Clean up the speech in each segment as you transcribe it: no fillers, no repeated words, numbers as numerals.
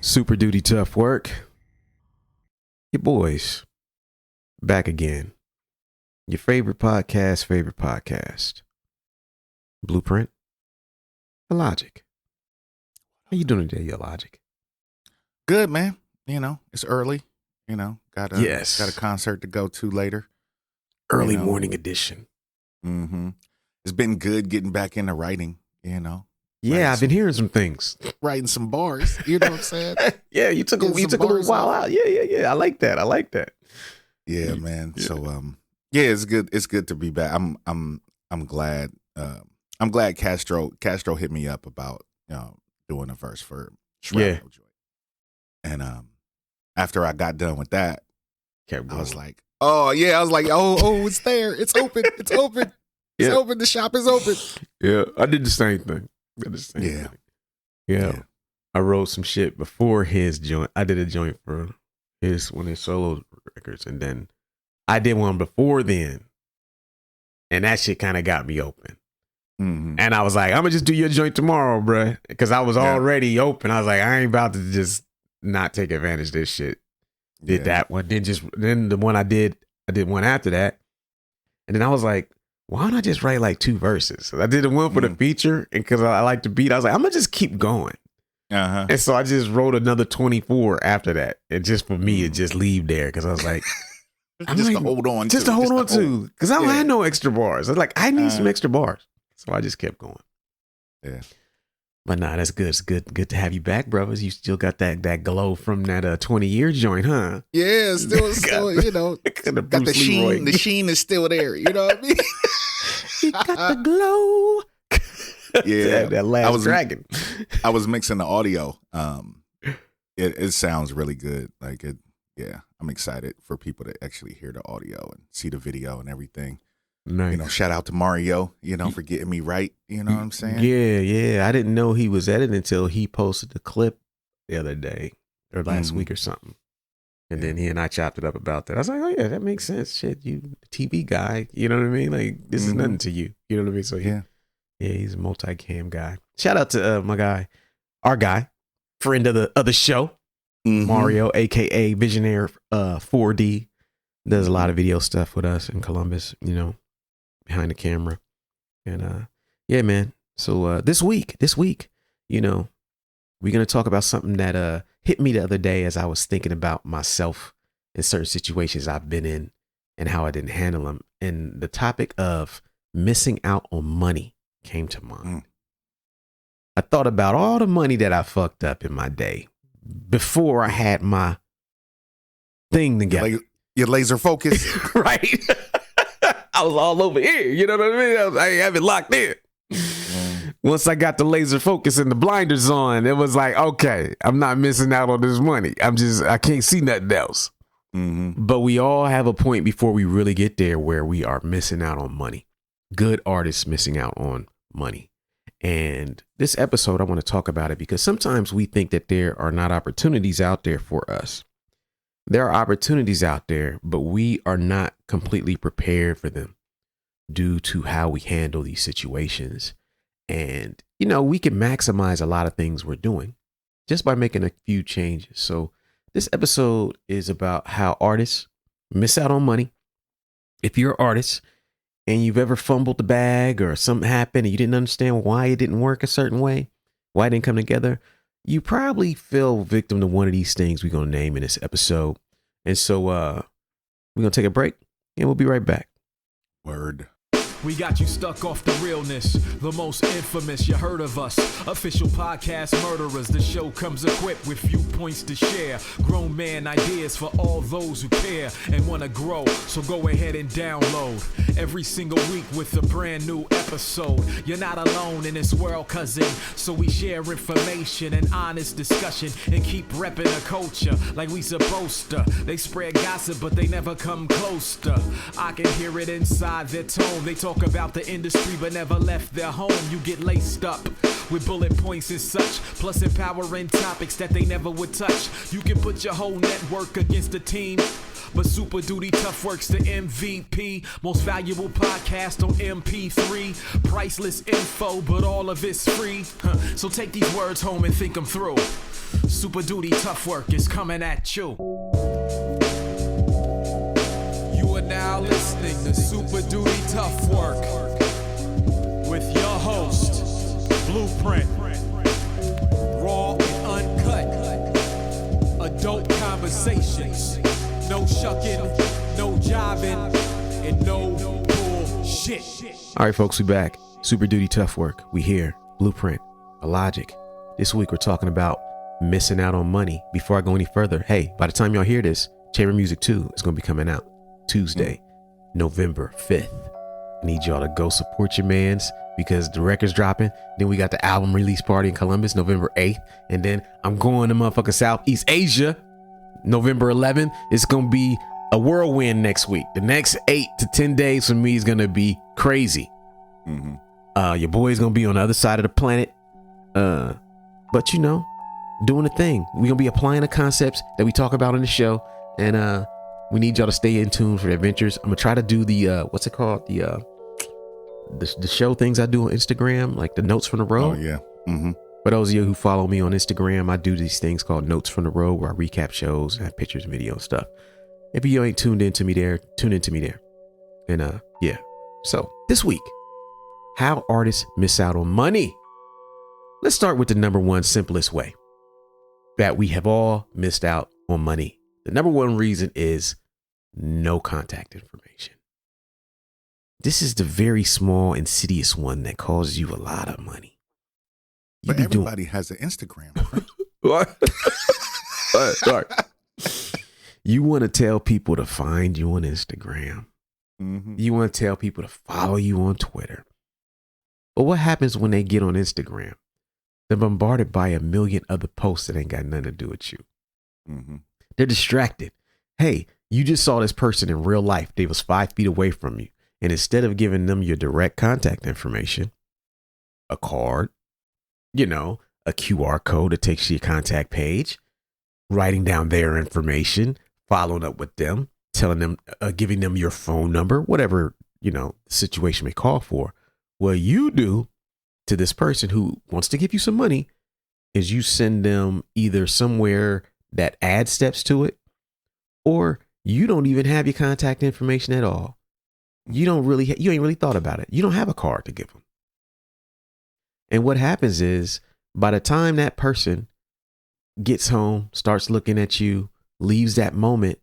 Super duty tough work. Your boys back again. Your favorite podcast. Blueprint. Illogic. How you doing today, Illogic? Good, man. It's early. Got a Yes. got a concert to go to later. Early morning edition. Mm-hmm. It's been good getting back into writing. Yeah, I've been hearing some things. Writing some bars. You know what I'm saying? Yeah, you took a little while out. Yeah. I like that. Yeah, man. Yeah. So yeah, it's good. It's good to be back. I'm glad. I'm glad Castro hit me up about doing a verse for Shrapnel Joint. And after I got done with that, I was like, oh, it's there. It's open. It's open. It's open. The shop is open. Yeah, I did the same thing. Yeah. I wrote some shit before his joint. I did a joint for one of his solo records, and then I did one before then, and that shit kind of got me open. Mm-hmm. And I was like, I'm gonna just do your joint tomorrow, bruh, because I was already open. I was like, I ain't about to just not take advantage of this shit. Did that one, then the one I did one after that, and then I was like, why don't I just write like 2 verses? So I did the one for the feature, and because I like the beat, I was like, I'm gonna just keep going. Uh-huh. And so I just wrote another 24 after that, and just for me, it just leave there because I was like, to hold on to, because I don't have no extra bars. I was like, I need some extra bars, so I just kept going. Yeah. But nah, that's good. It's good to have you back, brothers. You still got that glow from that 20-year joint, huh? Yeah, still got the sheen. The sheen is still there. You know what I mean? You got the glow. Yeah, that last dragon. I was mixing the audio. It sounds really good. Like it. Yeah, I'm excited for people to actually hear the audio and see the video and everything. Nice. Shout out to Mario, for getting me right. You know what I'm saying? Yeah. I didn't know he was editing until he posted the clip the other day or last week or something. And then he and I chopped it up about that. I was like, oh yeah, that makes sense. Shit, you TV guy. You know what I mean? Like, this is nothing to you. You know what I mean? So yeah, he's a multi-cam guy. Shout out to my guy, our guy, friend of the show, Mario, aka Visionaire 4D. Does a lot of video stuff with us in Columbus, behind the camera. And yeah, man. So this week, we're gonna talk about something that hit me the other day as I was thinking about myself in certain situations I've been in and how I didn't handle them. And the topic of missing out on money came to mind. I thought about all the money that I fucked up in my day before I had my thing together. Your laser focus. Right. I was all over here. You know what I mean? I have it locked in. Once I got the laser focus and the blinders on, it was like, okay, I'm not missing out on this money. I can't see nothing else. But we all have a point before we really get there where we are missing out on money. Good artists missing out on money. And this episode, I want to talk about it because sometimes we think that there are not opportunities out there for us. There are opportunities out there, but we are not completely prepared for them due to how we handle these situations. And, we can maximize a lot of things we're doing just by making a few changes. So this episode is about how artists miss out on money. If you're an artist and you've ever fumbled the bag or something happened and you didn't understand why it didn't work a certain way, why it didn't come together, you probably fell victim to one of these things we're going to name in this episode. And so we're going to take a break and we'll be right back. Word. We got you stuck off the realness, the most infamous, you heard of us. Official podcast murderers, the show comes equipped with viewpoints to share. Grown man ideas for all those who care and want to grow, so go ahead and download. Every single week with a brand new episode. You're not alone in this world, cousin, so we share information and honest discussion and keep repping the culture like we supposed to. They spread gossip, but they never come close to. I can hear it inside their tone. They talk about the industry but never left their home. You get laced up with bullet points and such, plus empowering topics that they never would touch. You can put your whole network against a team, But Super Duty Tough Work's the MVP. Most valuable podcast on MP3. Priceless info, but all of it's free. So take these words home and think them through. Super Duty Tough Work is coming at you. You are now listening to Super Duty Tough Work with your host, Blueprint. Raw and uncut, adult conversations. No shucking, no jiving, and no bullshit. All right, folks, we back. Super Duty Tough Work. We here. Blueprint. Illogic. This week we're talking about missing out on money. Before I go any further, hey, by the time y'all hear this, Chamber Music 2 is going to be coming out Tuesday, November 5th. I need y'all to go support your mans because the record's dropping. Then we got the album release party in Columbus, November 8th. And then I'm going to motherfucking Southeast Asia, November 11th. It's going to be a whirlwind next week. The next 8 to 10 days for me is going to be crazy. Your boy's going to be on the other side of the planet. But you know, doing the thing. We're going to be applying the concepts that we talk about in the show. And we need y'all to stay in tune for the adventures. I'm going to try to do the, what's it called? The show things I do on Instagram, like the Notes from the Road. Oh, yeah. For those of you who follow me on Instagram, I do these things called Notes from the Road where I recap shows and have pictures, video and stuff. If you ain't tuned into me there, tune into me there. And yeah. So this week, how artists miss out on money. Let's start with the number one simplest way that we have all missed out on money. The number one reason is no contact information. This is the very small, insidious one that causes you a lot of money. But everybody has an Instagram. What? Sorry. You want to tell people to find you on Instagram. You want to tell people to follow you on Twitter. But what happens when they get on Instagram? They're bombarded by a million other posts that ain't got nothing to do with you. They're distracted. Hey, you just saw this person in real life. They was 5 feet away from you. And instead of giving them your direct contact information, a card, you know, a QR code that takes you to your contact page, writing down their information, following up with them, telling them, giving them your phone number, whatever, you know, the situation may call for. What you do to this person who wants to give you some money is you send them either somewhere that adds steps to it, or you don't even have your contact information at all. You don't really, you ain't really thought about it. You don't have a card to give them. And what happens is by the time that person gets home, starts looking at you, leaves that moment,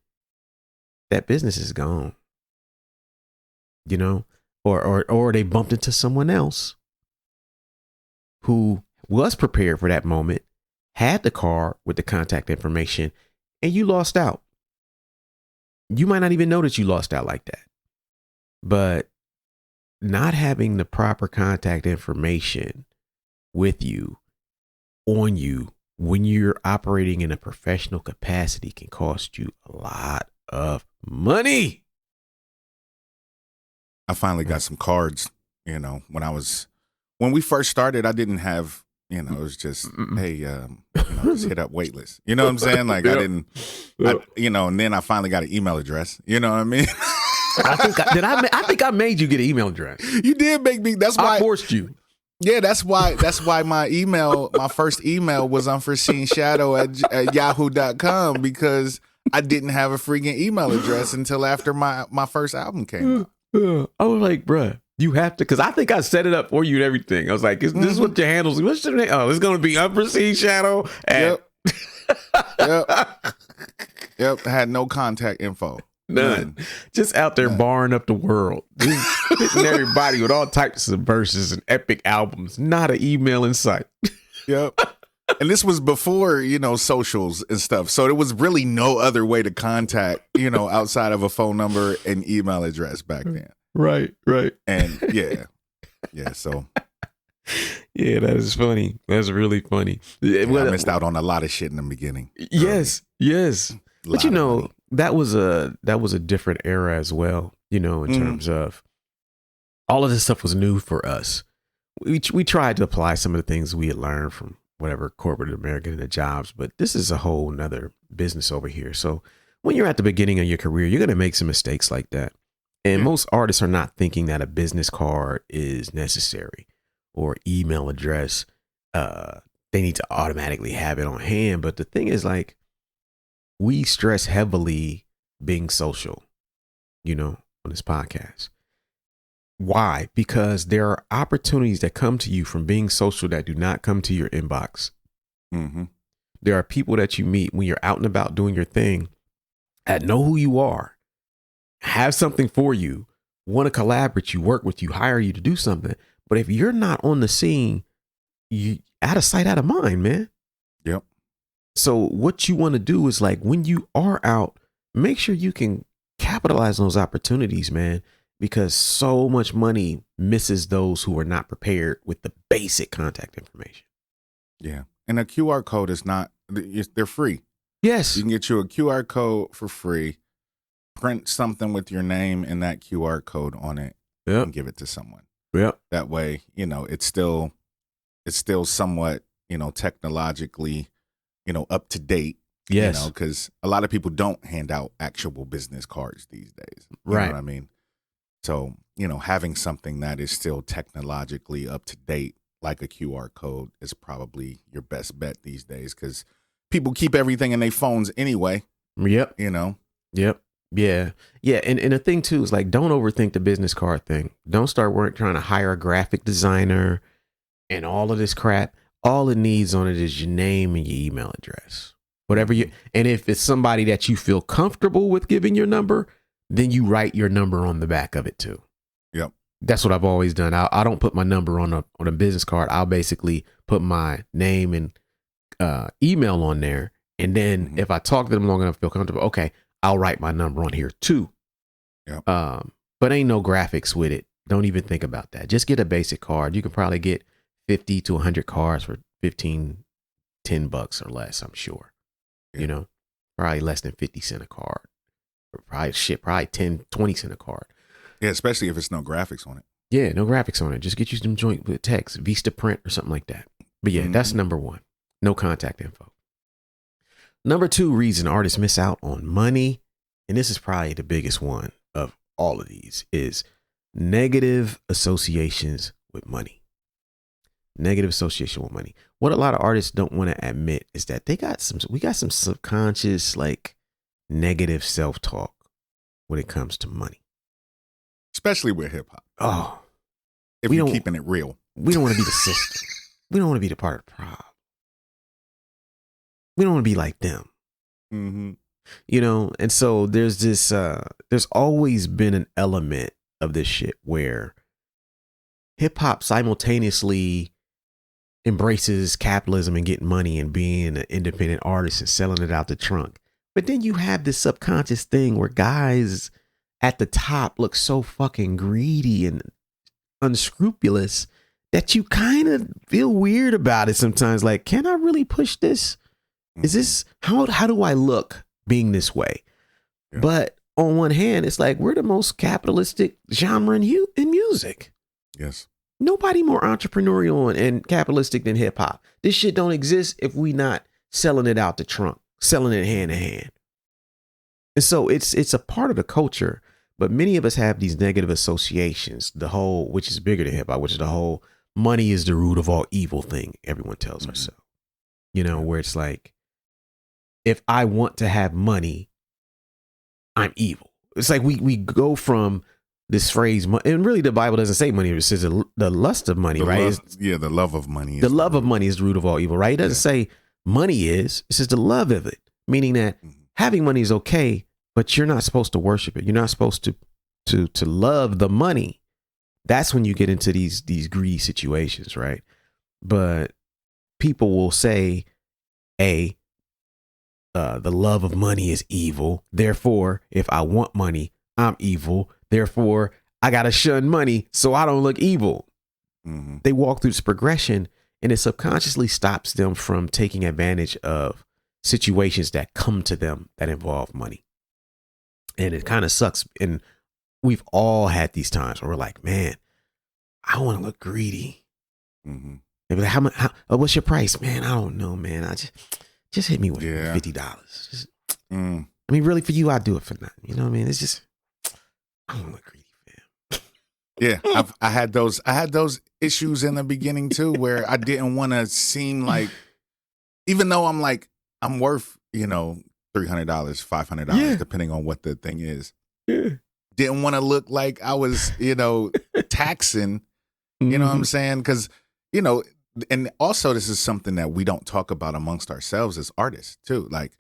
that business is gone, you know, or they bumped into someone else who was prepared for that moment, had the card with the contact information, and you lost out. You might not even know that you lost out like that. But not having the proper contact information with you, on you, when you're operating in a professional capacity can cost you a lot of money. I finally got some cards, you know, when we first started, I didn't have, you know, it was just, hey, you know, just hit up Waitlist. You know what I'm saying? Like you know, and then I finally got an email address. You know what I mean? I think I made you get an email address. You did make me. That's why I forced you. Yeah, that's why my first email was unforeseen shadow at yahoo.com because I didn't have a freaking email address until after my first album came out. I was like, bruh, you have to, because I think I set it up for you and everything. I was like, this is what your handles. What's your name? Oh, it's going to be unforeseen shadow. Yep. I had no contact info. None. Just out there barring up the world. Just hitting everybody with all types of verses and epic albums. Not an email in sight. Yep. And this was before, you know, socials and stuff. So there was really no other way to contact, you know, outside of a phone number and email address back then. Right. And yeah. So. Yeah, that is funny. That's really funny. Yeah, I missed out on a lot of shit in the beginning. Yes. But you know, that was a different era as well, you know, in terms of all of this stuff was new for us. We tried to apply some of the things we had learned from whatever corporate America and the jobs, but this is a whole nother business over here. So when you're at the beginning of your career, you're going to make some mistakes like that. And Yeah. most artists are not thinking that a business card is necessary or email address. They need to automatically have it on hand. But the thing is, like, we stress heavily being social, on this podcast. Why? Because there are opportunities that come to you from being social that do not come to your inbox. Mm-hmm. There are people that you meet when you're out and about doing your thing that know who you are, have something for you, want to collaborate you, work with you, hire you to do something. But if you're not on the scene, you out of sight, out of mind, man. Yep. So what you want to do is, like, when you are out, make sure you can capitalize on those opportunities, man, because so much money misses those who are not prepared with the basic contact information. Yeah. And a QR code is not, they're free. Yes. You can get you a QR code for free, print something with your name and that QR code on it, Yep. and give it to someone. Yep. That way, it's still somewhat, technologically, up to date. Yes. Because a lot of people don't hand out actual business cards these days. You Right. know what I mean? So, having something that is still technologically up to date, like a QR code, is probably your best bet these days, because people keep everything in their phones anyway. Yep. Yep. Yeah. Yeah. And the thing too is, like, don't overthink the business card thing. Don't start trying to hire a graphic designer and all of this crap. All it needs on it is your name and your email address. Whatever and if it's somebody that you feel comfortable with giving your number, then you write your number on the back of it too. Yep. That's what I've always done. I don't put my number on a business card. I'll basically put my name and email on there. And then if I talk to them long enough, feel comfortable, okay, I'll write my number on here too. Yep. But ain't no graphics with it. Don't even think about that. Just get a basic card. You can probably get 50 to 100 cards for $10 or less, I'm sure. Yeah. Probably less than 50 cents a card. Or probably 10, 20 cents a card. Yeah, especially if it's no graphics on it. Yeah, no graphics on it. Just get you some joint with text, Vista print or something like that. But yeah, that's number one. No contact info. Number two reason artists miss out on money, and this is probably the biggest one of all of these, is negative associations with money. Negative association with money. What a lot of artists don't want to admit is that we got some subconscious, like, negative self-talk when it comes to money. Especially with hip hop. Oh. If you're keeping it real. We don't want to be the system. We don't want to be the part of the problem. We don't want to be like them. Mm-hmm. And so there's this, there's always been an element of this shit where hip hop simultaneously embraces capitalism and getting money and being an independent artist and selling it out the trunk. But then you have this subconscious thing where guys at the top look so fucking greedy and unscrupulous that you kind of feel weird about it sometimes. Like, can I really push this? Is this, how do I look being this way? Yeah. But on one hand, it's like, we're the most capitalistic genre in music. Yes. Nobody more entrepreneurial and capitalistic than hip hop. This shit don't exist if we not selling it out the trunk, selling it hand to hand. And so it's a part of the culture, but many of us have these negative associations, which is bigger than hip hop, which is the whole money is the root of all evil thing everyone tells ourselves, where it's like, if I want to have money, I'm evil. It's like we go from this phrase, and really the Bible doesn't say money, it says the lust of money, right? The love of money. The love of money is the root of all evil, right? It doesn't say money is, it says the love of it, meaning that having money is okay, but you're not supposed to worship it. You're not supposed to love the money. That's when you get into these greedy situations, right? But people will say, the love of money is evil. Therefore, if I want money, I'm evil. Therefore, I got to shun money so I don't look evil. Mm-hmm. They walk through this progression, and it subconsciously stops them from taking advantage of situations that come to them that involve money. And it kind of sucks. And we've all had these times where we're like, man, I want to look greedy. Mm-hmm. They be like, how much? What's your price, man? I don't know, man. I just hit me with $50. I mean, really, for you, I do it for nothing. You know what I mean? It's just, I don't look greedy, fam. Yeah, I had those issues in the beginning too, where I didn't want to seem like, even though I'm worth, $300, $500, depending on what the thing is. Yeah. Didn't want to look like I was, taxing. You know what I'm saying? Because, and also this is something that we don't talk about amongst ourselves as artists too. Like,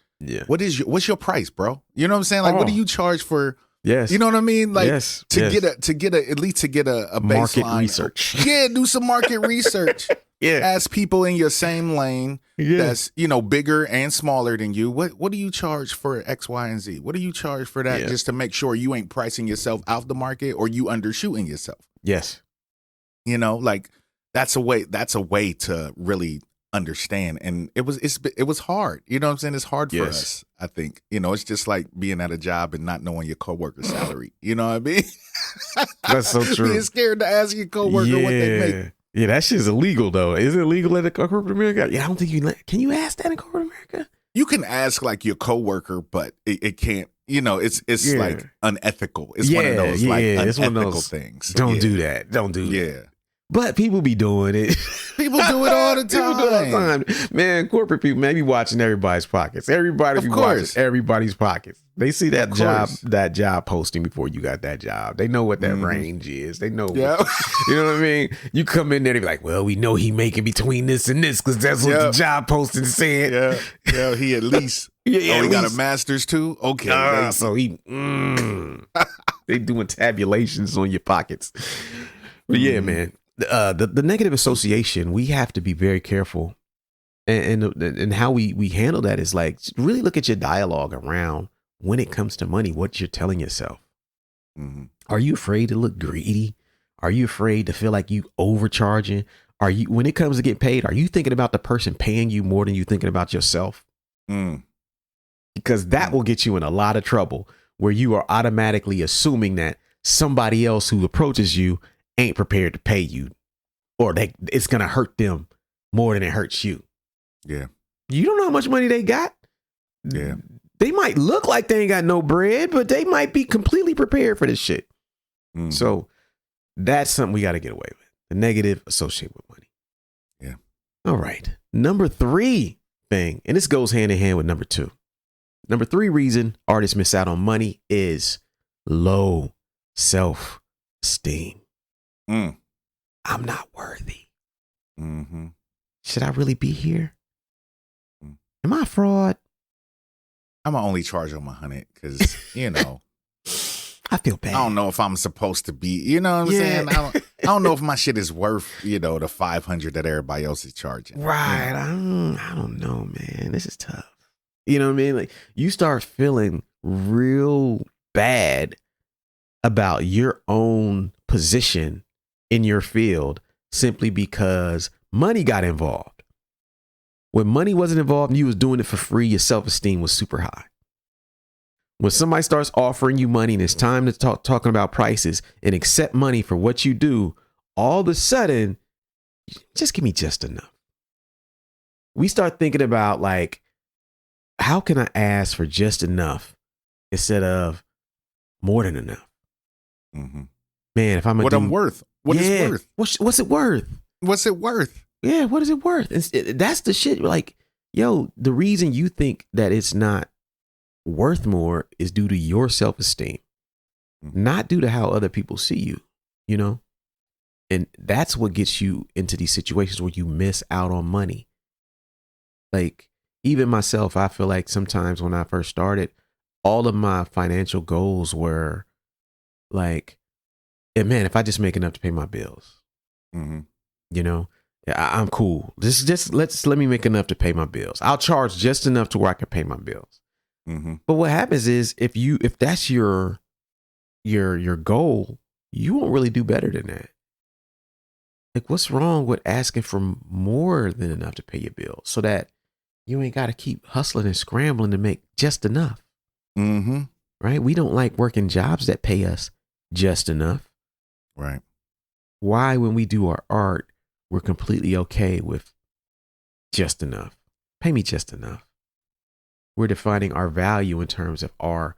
what's your price, bro? You know what I'm saying? Like, what do you charge for? Yes. You know what I mean? Like, get a baseline. Market research. Yeah, do some market research. Yeah. Ask people in your same lane that's, bigger and smaller than you. What do you charge for X, Y, and Z? What do you charge for that just to make sure you ain't pricing yourself out the market or you undershooting yourself? Yes. Like that's a way to really understand. And it was hard. You know what I'm saying? It's hard for us, I think. It's just like being at a job and not knowing your coworker's salary. You know what I mean? That's so true. Being scared to ask your coworker what they make. Yeah, that shit's illegal though. Is it illegal in corporate America? Yeah, I don't think can you ask that in corporate America? You can ask like your coworker, but it can't. It's like unethical. It's one of those like unethical things. Don't do that. Don't do that. Yeah. But people be doing it. People do it all the time. People do it all the time. Man, corporate people, man, be watching everybody's pockets. Everybody be watching everybody's pockets. They see that job posting before you got that job. They know what that range is. They know. Yeah. You know what I mean? You come in there, they be like, well, we know he making between this and this because that's what the job posting said. Yeah, he at least. He got a master's too? Okay. So he, they doing tabulations on your pockets. But yeah, man. The negative association, we have to be very careful, and how we handle that is like really look at your dialogue around when it comes to money, what you're telling yourself. Are you afraid to look greedy? Are you afraid to feel like you overcharging? Are you, when it comes to get paid, are you thinking about the person paying you more than you thinking about yourself? Because that will get you in a lot of trouble where you are automatically assuming that somebody else who approaches you ain't prepared to pay you, or it's going to hurt them more than it hurts you. Yeah. You don't know how much money they got. Yeah. They might look like they ain't got no bread, but they might be completely prepared for this shit. So that's something we got to get away with. The negative associated with money. Yeah. All right. Number 3 thing, and this goes hand in hand with number 2. Number 3 reason artists miss out on money is low self-esteem. I'm not worthy. Should I really be here? Am I a fraud? I'm gonna only charge them $100 because I feel bad. I don't know if I'm supposed to be. You know what I'm saying? I don't know if my shit is worth the $500 that everybody else is charging. Right? I don't know, man. This is tough. You know what I mean? Like you start feeling real bad about your own position in your field simply because money got involved. When money wasn't involved and you was doing it for free, your self-esteem was super high. When somebody starts offering you money and it's time to talking about prices and accept money for what you do, all of a sudden, just give me just enough. We start thinking about like, how can I ask for just enough instead of more than enough? Man, if I'm worth. What is worth? What's it worth? What's it worth? Yeah, what is it worth? That's the shit. Like, yo, the reason you think that it's not worth more is due to your self-esteem, not due to how other people see you, And that's what gets you into these situations where you miss out on money. Like, even myself, I feel like sometimes when I first started, all of my financial goals were like, yeah, man, if I just make enough to pay my bills, I'm cool. Just let me make enough to pay my bills. I'll charge just enough to where I can pay my bills. But what happens is if that's your goal, you won't really do better than that. Like, what's wrong with asking for more than enough to pay your bills so that you ain't got to keep hustling and scrambling to make just enough? Right? We don't like working jobs that pay us just enough. Right. Why, when we do our art, we're completely okay with just enough? Pay me just enough. we're defining our value in terms of our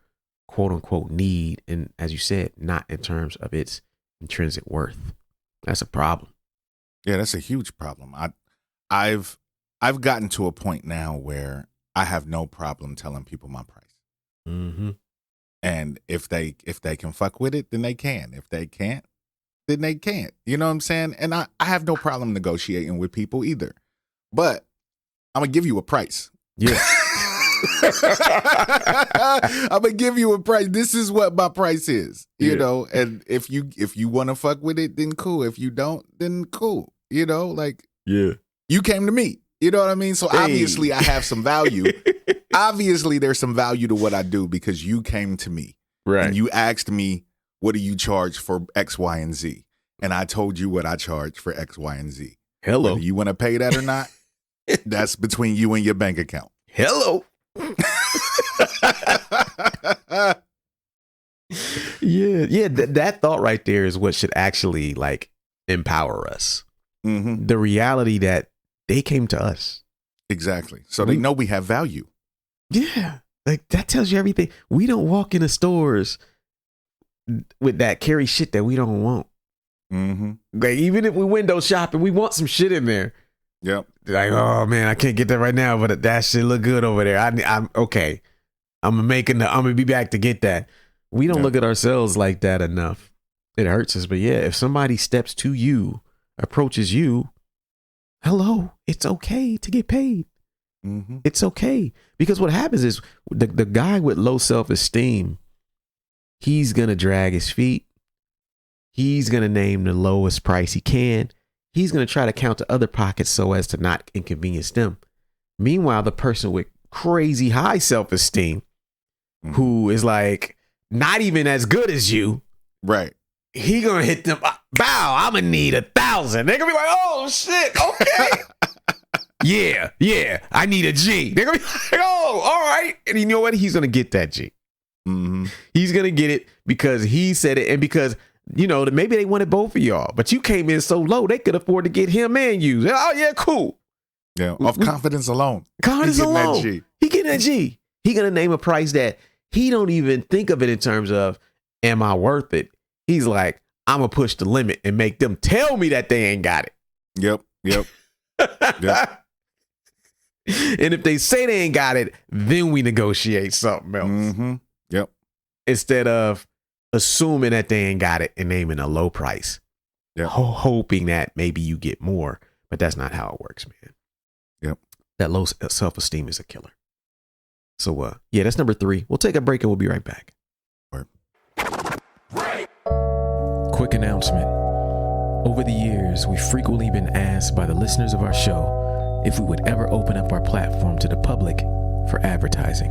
quote unquote need. And as you said, not in terms of its intrinsic worth. That's a problem. Yeah, that's a huge problem. I've gotten to a point now where I have no problem telling people my price. Mm-hmm. And if they can fuck with it, then they can. If they can't, then they can't. You know what I'm saying? And I have no problem negotiating with people either. But I'm gonna give you a price. Yeah. I'm gonna give you a price. This is what my price is. You Yeah. know, and if you want to fuck with it, then cool. If you don't, then cool. You know, like Yeah. you came to me. You know what I mean? So obviously I have some value. Obviously there's some value to what I do because you came to me. Right. And you asked me, what do you charge for X, Y, and Z? And I told you what I charge for X, Y, and Z. Hello. Whether you want to pay that or not, that's between you and your bank account. Hello. Yeah. That thought right there is what should actually like empower us. Mm-hmm. The reality that they came to us. Exactly. So they know we have value. Yeah. Like that tells you everything. We don't walk into stores with that carry shit that we don't want. Mm-hmm. Like even if we window shop and we want some shit in there. Yep. Like, oh man, I can't get that right now, but that shit look good over there. I'm okay. I'm gonna be back to get that. We don't look at ourselves like that enough. It hurts us. But yeah, if somebody steps to you, approaches you, hello, it's okay to get paid. Mm-hmm. It's okay. Because what happens is the guy with low self-esteem, he's going to drag his feet. He's going to name the lowest price he can. He's going to try to count the other pockets so as to not inconvenience them. Meanwhile, the person with crazy high self-esteem, who is like not even as good as you, right? He going to hit them. Bow, I'm going to need 1,000. They're going to be like, oh shit. Okay. Yeah. I need a G. They're going to be like, oh, all right. And you know what? He's going to get that G. Mm-hmm. He's going to get it because he said it. And because, you know, maybe they wanted both of y'all, but you came in so low, they could afford to get him and you. Oh yeah, cool. Yeah. Off confidence alone. Confidence alone. That G. He getting that G. He going to name a price that he don't even think of it in terms of, am I worth it? He's like, I'm going to push the limit and make them tell me that they ain't got it. Yep. Yep. And if they say they ain't got it, then we negotiate something else. Mm-hmm. Yep. Instead of assuming that they ain't got it and naming a low price. Yep. Hoping that maybe you get more, but that's not how it works, man. Yep. That low self-esteem is a killer. So, yeah, that's number 3. We'll take a break and we'll be right back. Quick announcement. Over the years, we've frequently been asked by the listeners of our show if we would ever open up our platform to the public for advertising.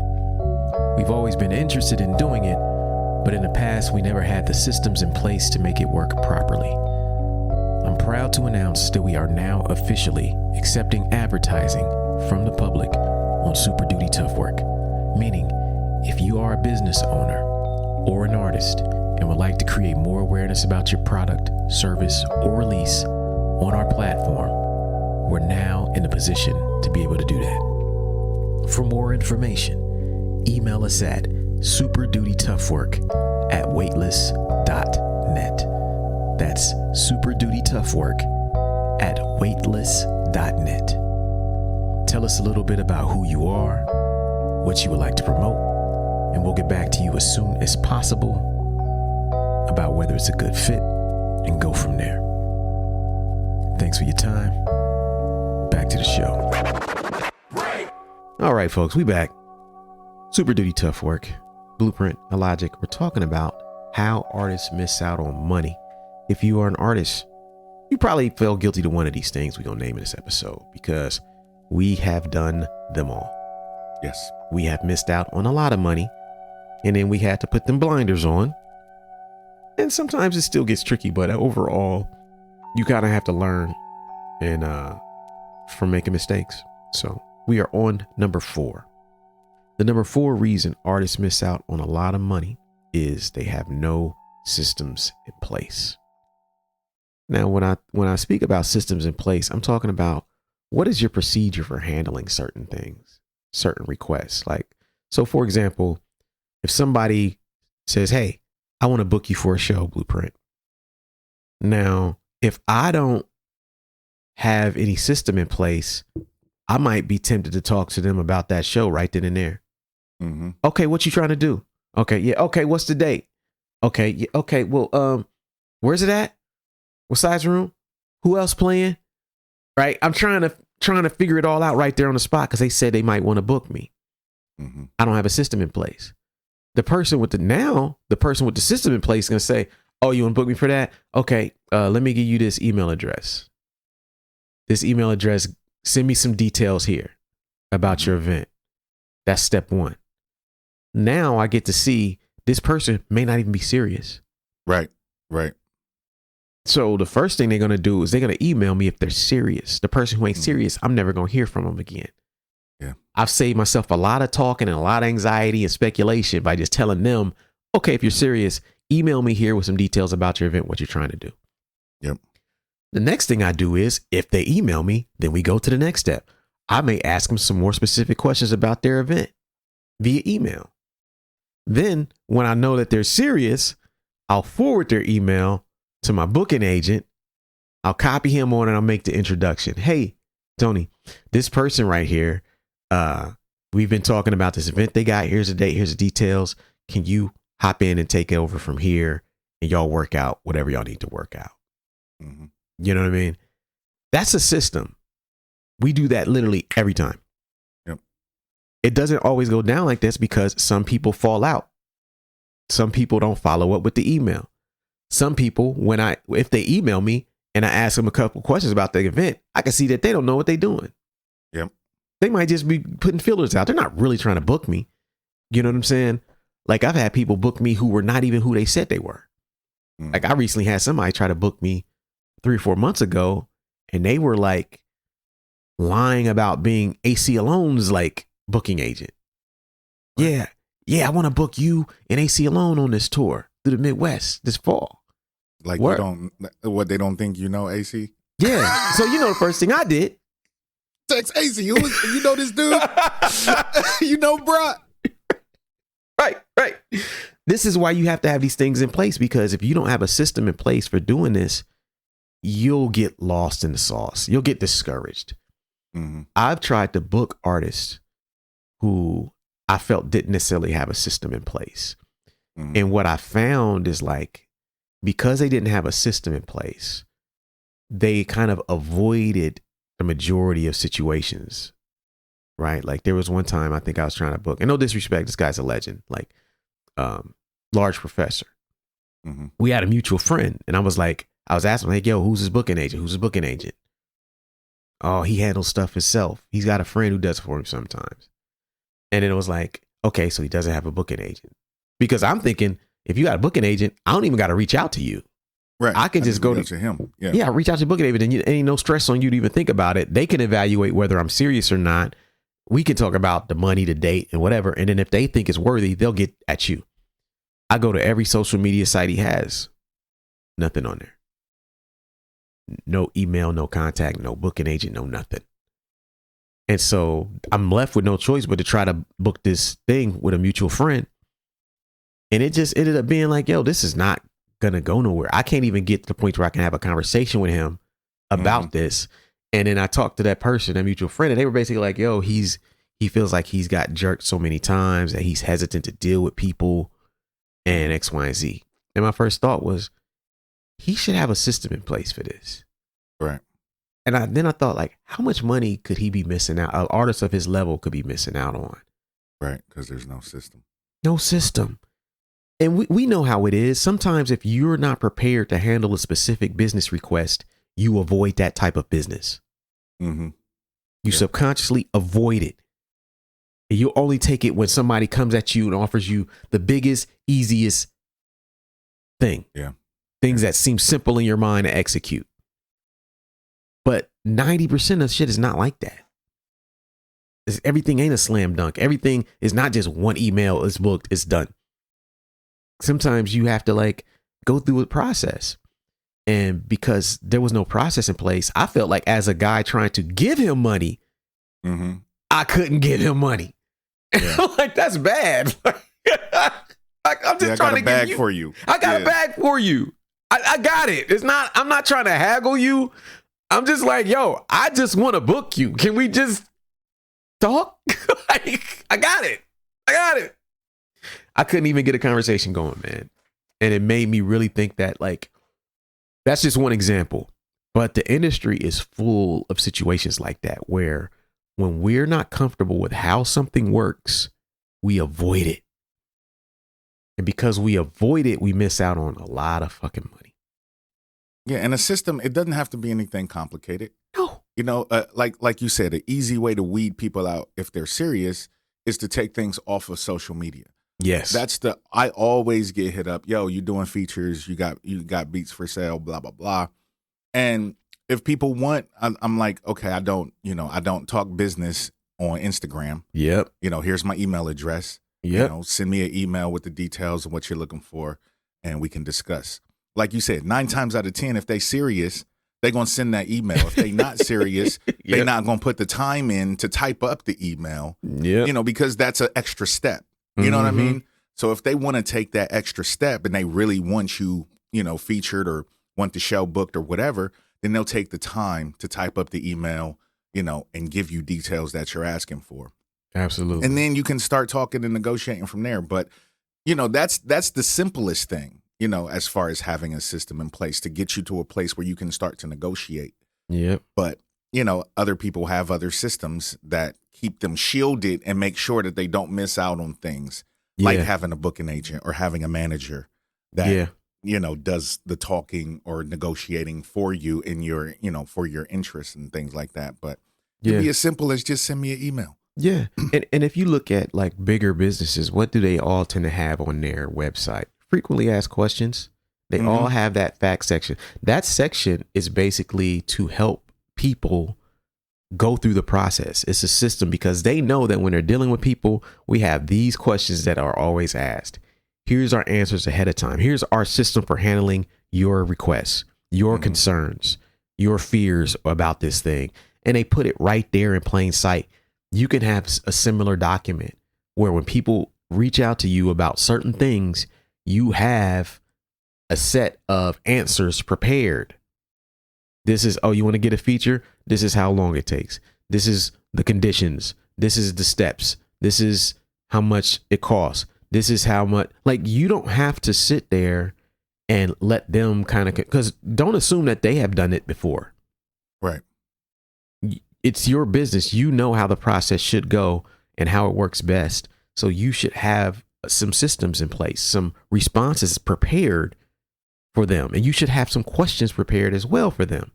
We've always been interested in doing it, but in the past, we never had the systems in place to make it work properly. I'm proud to announce that we are now officially accepting advertising from the public on Super Duty Tough Work, meaning if you are a business owner or an artist and would like to create more awareness about your product, service, or release on our platform, we're now in a position to be able to do that. For more information, email us at superdutytoughwork@weightless.net. That's superdutytoughwork@weightless.net. Tell us a little bit about who you are, what you would like to promote, and we'll get back to you as soon as possible about whether it's a good fit and go from there. Thanks for your time. Back to the show. All right, folks, we back. Super Duty Tough Work, Blueprint, Illogic. We're talking about how artists miss out on money. If you are an artist, you probably feel guilty to one of these things we're going to name in this episode because we have done them all. Yes. We have missed out on a lot of money, and then we had to put them blinders on. And sometimes it still gets tricky, but overall, you kind of have to learn and from making mistakes. So we are on number 4. The number 4 reason artists miss out on a lot of money is they have no systems in place. Now, when I speak about systems in place, I'm talking about what is your procedure for handling certain things, certain requests. Like So for example, if somebody says, hey, I want to book you for a show, Blueprint. Now, if I don't have any system in place, I might be tempted to talk to them about that show right then and there. Mm-hmm. Okay, what you trying to do? Okay, yeah. Okay, what's the date? Okay, yeah. Okay, well, where's it at? What size room? Who else playing? Right. I'm trying to figure it all out right there on the spot because they said they might want to book me. Mm-hmm. I don't have a system in place. The person with the system in place is gonna say, "Oh, you want to book me for that? Okay, let me give you this email address. This email address. Send me some details here about your event." That's step one. Now I get to see this person may not even be serious. Right. So the first thing they're going to do is they're going to email me if they're serious. The person who ain't serious, I'm never going to hear from them again. Yeah. I've saved myself a lot of talking and a lot of anxiety and speculation by just telling them, okay, if you're serious, email me here with some details about your event, what you're trying to do. Yep. The next thing I do is if they email me, then we go to the next step. I may ask them some more specific questions about their event via email. Then when I know that they're serious, I'll forward their email to my booking agent. I'll copy him on and I'll make the introduction. Hey, Tony, this person right here, we've been talking about this event they got. Here's the date. Here's the details. Can you hop in and take it over from here and y'all work out whatever y'all need to work out? Mm-hmm. You know what I mean? That's a system. We do that literally every time. Yep. It doesn't always go down like this because some people fall out. Some people don't follow up with the email. Some people, if they email me and I ask them a couple questions about the event, I can see that they don't know what they're doing. Yep. They might just be putting fillers out. They're not really trying to book me. You know what I'm saying? Like I've had people book me who were not even who they said they were. Mm-hmm. Like I recently had somebody try to book me 3 or 4 months ago and they were like lying about being AC Alone's like booking agent. Yeah. Yeah, I want to book you and AC Alone on this tour through the Midwest this fall. Like What? they don't think you know AC? Yeah. So you know the first thing I did. Text AC. You know this dude? You know, bruh. Right. This is why you have to have these things in place, because if you don't have a system in place for doing this, you'll get lost in the sauce. You'll get discouraged. Mm-hmm. I've tried to book artists who I felt didn't necessarily have a system in place. Mm-hmm. And what I found is like, because they didn't have a system in place, they kind of avoided the majority of situations, right? Like there was one time I think I was trying to book, and no disrespect, this guy's a legend, like Large Professor. Mm-hmm. We had a mutual friend, and I was asking him, like, yo, who's his booking agent? Who's his booking agent? Oh, he handles stuff himself. He's got a friend who does it for him sometimes. And then it was like, okay, so he doesn't have a booking agent. Because I'm thinking, if you got a booking agent, I don't even got to reach out to you. Right. I can just go to him. Yeah. Yeah, reach out to the booking agent, and ain't no stress on you to even think about it. They can evaluate whether I'm serious or not. We can talk about the money, the date, and whatever. And then if they think it's worthy, they'll get at you. I go to every social media site he has. Nothing on there. No email, no contact, no booking agent, no nothing. And so I'm left with no choice but to try to book this thing with a mutual friend. And it just ended up being like, yo, this is not going to go nowhere. I can't even get to the point where I can have a conversation with him about this. And then I talked to that person, a mutual friend, and they were basically like, yo, he feels like he's got jerked so many times that he's hesitant to deal with people and X, Y, and Z. And my first thought was, he should have a system in place for this. Right. And then I thought, like, how much money could he be missing out? An artist of his level could be missing out on. Right. Because there's no system. No system. And we know how it is. Sometimes if you're not prepared to handle a specific business request, you avoid that type of business. Mm-hmm. You subconsciously avoid it. And you only take it when somebody comes at you and offers you the biggest, easiest thing. Yeah. Things that seem simple in your mind to execute. But 90% of shit is not like that. Everything ain't a slam dunk. Everything is not just one email, it's booked, it's done. Sometimes you have to like go through a process. And because there was no process in place, I felt like as a guy trying to give him money, I couldn't give him money. Like, that's bad. I'm just trying to bag give for you. I got a bag for you. I got it. I'm not trying to haggle you. I'm just like, yo, I just want to book you. Can we just talk? Like, I got it. I couldn't even get a conversation going, man. And it made me really think that, like, that's just one example. But the industry is full of situations like that, where when we're not comfortable with how something works, we avoid it. And because we avoid it, we miss out on a lot of fucking money. Yeah, and a system, it doesn't have to be anything complicated. No. You know, like you said, an easy way to weed people out if they're serious is to take things off of social media. Yes. I always get hit up, yo, you doing features, you got beats for sale, blah, blah, blah. And if people want, I'm like, okay, I don't talk business on Instagram. Yep. You know, here's my email address. Yep. You know, send me an email with the details of what you're looking for, and we can discuss. Like you said, 9 times out of 10, if they serious, they're going to send that email. If they not serious, they're not going to put the time in to type up the email, you know, because that's an extra step. You know what I mean? So if they want to take that extra step and they really want you, you know, featured or want the show booked or whatever, then they'll take the time to type up the email, you know, and give you details that you're asking for. Absolutely. And then you can start talking and negotiating from there. But, you know, that's the simplest thing, you know, as far as having a system in place to get you to a place where you can start to negotiate. Yep. But, you know, other people have other systems that keep them shielded and make sure that they don't miss out on things like having a booking agent or having a manager that, you know, does the talking or negotiating for you in your, you know, for your interests and things like that. But it'd be as simple as just send me an email. Yeah. And if you look at like bigger businesses, what do they all tend to have on their website? Frequently asked questions. They all have that fact section. That section is basically to help people go through the process. It's a system because they know that when they're dealing with people, we have these questions that are always asked. Here's our answers ahead of time. Here's our system for handling your requests, your concerns, your fears about this thing. And they put it right there in plain sight. You can have a similar document where when people reach out to you about certain things, you have a set of answers prepared. This is, oh, you want to get a feature? This is how long it takes. This is the conditions. This is the steps. This is how much it costs. This is how much, like, you don't have to sit there and let them kind of, because don't assume that they have done it before. Right. It's your business. You know how the process should go and how it works best. So you should have some systems in place, some responses prepared for them. And you should have some questions prepared as well for them.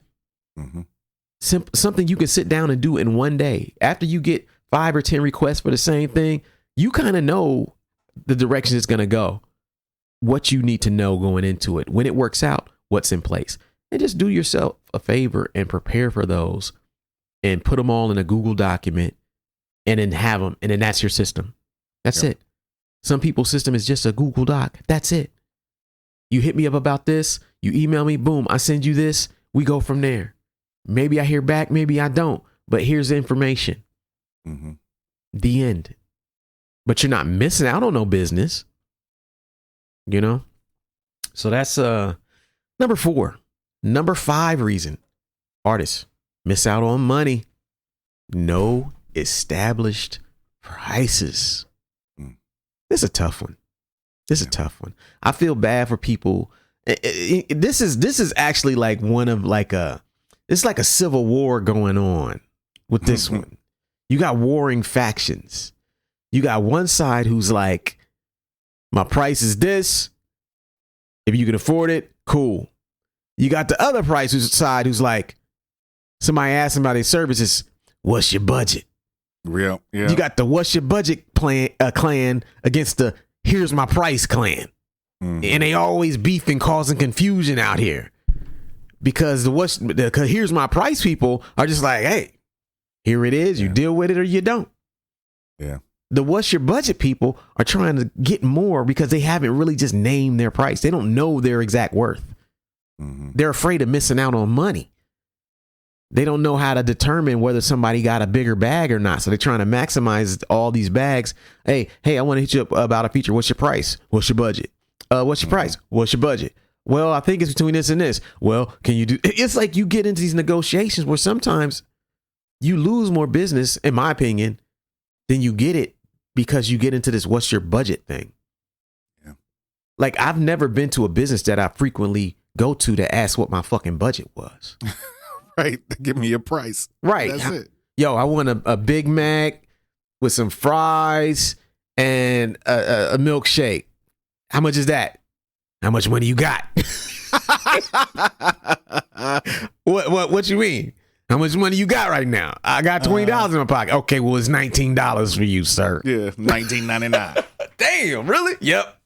Something you can sit down and do in one day. After you get 5 or 10 requests for the same thing, you kind of know the direction it's going to go, what you need to know going into it. When it works out, what's in place. And just do yourself a favor and prepare for those and put them all in a Google document and then have them. And then that's your system. That's it. Some people's system is just a Google Doc. That's it. You hit me up about this. You email me. Boom. I send you this. We go from there. Maybe I hear back. Maybe I don't. But here's the information. The end. But you're not missing out on no business. You know? So that's number 4. Number 5 reason artists miss out on money. No established prices. This is a tough one. I feel bad for people. This is actually like one of it's like a civil war going on with this one. You got warring factions. You got one side who's like, my price is this. If you can afford it, cool. You got the other side who's like, somebody asking about their services, what's your budget? Real, yeah. You got the what's your budget clan against the here's my price clan. And they always beefing, causing confusion out here. Because the here's my price people are just like, hey, here it is. You deal with it or you don't. Yeah. The what's your budget people are trying to get more because they haven't really just named their price. They don't know their exact worth. They're afraid of missing out on money. They don't know how to determine whether somebody got a bigger bag or not. So they're trying to maximize all these bags. Hey, I want to hit you up about a feature. What's your price? What's your budget? What's your price? What's your budget? Well, I think it's between this and this. Well, can you do? It's like you get into these negotiations where sometimes you lose more business, in my opinion, than you get it because you get into this what's your budget thing. Yeah. Like I've never been to a business that I frequently go to ask what my fucking budget was. Right. Give me a price. Right. That's it. Yo, I want a Big Mac with some fries and a milkshake. How much is that? How much money you got? What you mean? How much money you got right now? I got $20 in my pocket. Okay, well, it's $19 for you, sir. Yeah, $19.99. Damn, really? Yep.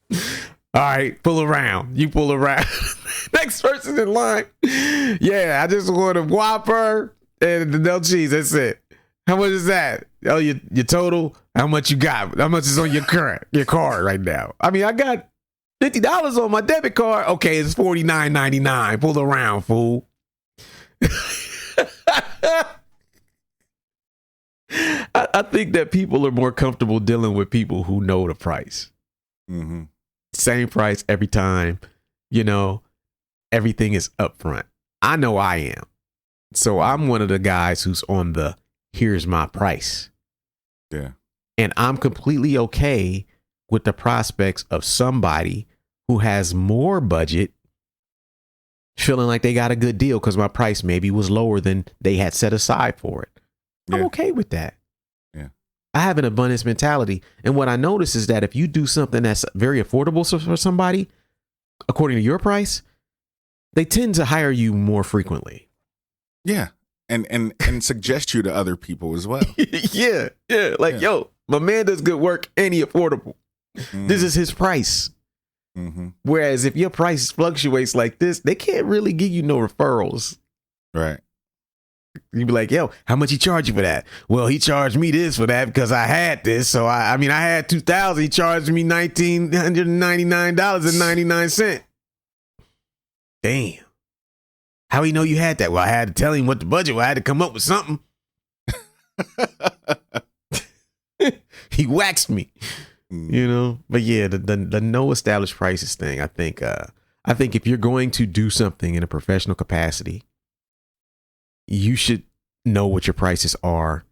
All right, pull around. You pull around. Next person in line. Yeah, I just want a Whopper and no cheese. That's it. How much is that? Oh, your total? How much you got? How much is on your card right now? I mean, I got $50 on my debit card. Okay, it's $49.99. Pull around, fool. I think that people are more comfortable dealing with people who know the price. Mm-hmm. Same price every time. You know, everything is upfront. I know I am. So I'm one of the guys who's on the here's my price. Yeah. And I'm completely okay with the prospects of somebody who has more budget feeling like they got a good deal because my price maybe was lower than they had set aside for it. I'm okay with that. Yeah. I have an abundance mentality. And what I notice is that if you do something that's very affordable for somebody, according to your price, they tend to hire you more frequently. Yeah. And suggest you to other people as well. Yeah. Like, yo, my man does good work and he affordable. Mm-hmm. This is his price. Mm-hmm. Whereas if your price fluctuates like this, they can't really give you no referrals. Right. You'd be like, yo, how much he charge you for that? Well, he charged me this for that because I had this. So I had $2,000. He charged me $1,999.99. Damn. How he know you had that? Well, I had to tell him what the budget was. I had to come up with something. He waxed me, you know. But yeah, the no established prices thing. I think if you're going to do something in a professional capacity, you should know what your prices are,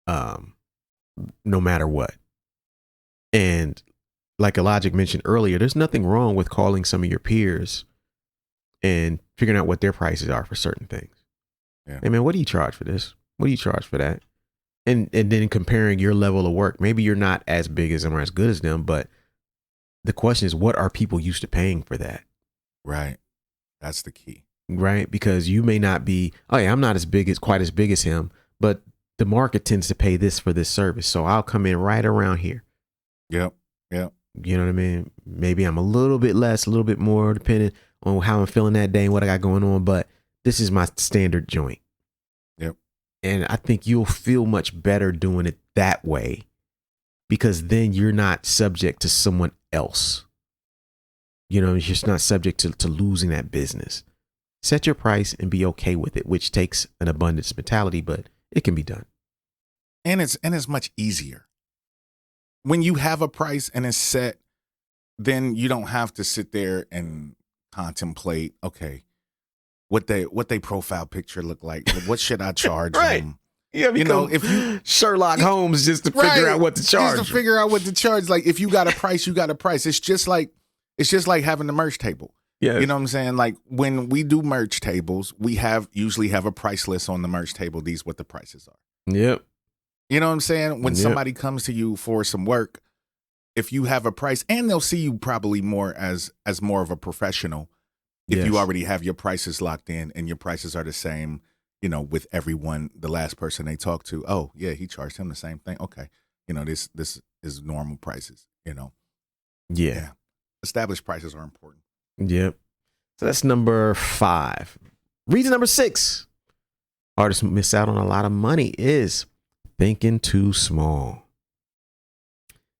no matter what. And like Illogic mentioned earlier, there's nothing wrong with calling some of your peers and figuring out what their prices are for certain things. Yeah. Hey man, what do you charge for this? What do you charge for that? And then comparing your level of work. Maybe you're not as big as them or as good as them, but the question is, what are people used to paying for that? Right. That's the key. Right? Because you may not be, oh yeah, I'm not quite as big as him, but the market tends to pay this for this service. So I'll come in right around here. Yep. You know what I mean? Maybe I'm a little bit less, a little bit more, depending on how I'm feeling that day and what I got going on. But this is my standard joint. Yep. And I think you'll feel much better doing it that way because then you're not subject to someone else. You know, you're just not subject to losing that business. Set your price and be okay with it, which takes an abundance mentality, but it can be done. And it's much easier. When you have a price and it's set, then you don't have to sit there and contemplate, okay, what they profile picture look like. What should I charge right. them? Yeah, you know, if you Sherlock Holmes just to figure out what to charge. Just to figure out what to charge. Like if you got a price, you got a price. It's just like having the merch table. Yeah. You know what I'm saying? Like when we do merch tables, we usually have a price list on the merch table. These what the prices are. Yep. You know what I'm saying? When somebody comes to you for some work, if you have a price, and they'll see you probably more as more of a professional if you already have your prices locked in and your prices are the same, you know, with everyone, the last person they talk to. Oh, yeah, he charged him the same thing. Okay. You know, this is normal prices, you know. Yeah. Established prices are important. Yep. So that's number 5. Reason number 6. Artists miss out on a lot of money is thinking too small.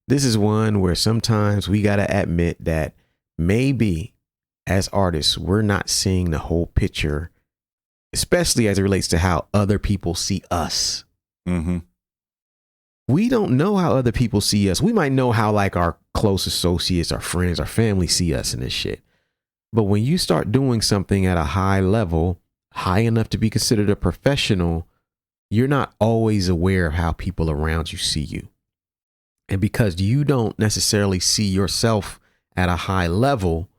This is one where sometimes we got to admit that maybe as artists, we're not seeing the whole picture especially as it relates to how other people see us. Mm-hmm. We don't know how other people see us. We might know how like our close associates, our friends, our family see us in this shit. But when you start doing something at a high level, high enough to be considered a professional, you're not always aware of how people around you see you. And because you don't necessarily see yourself at a high level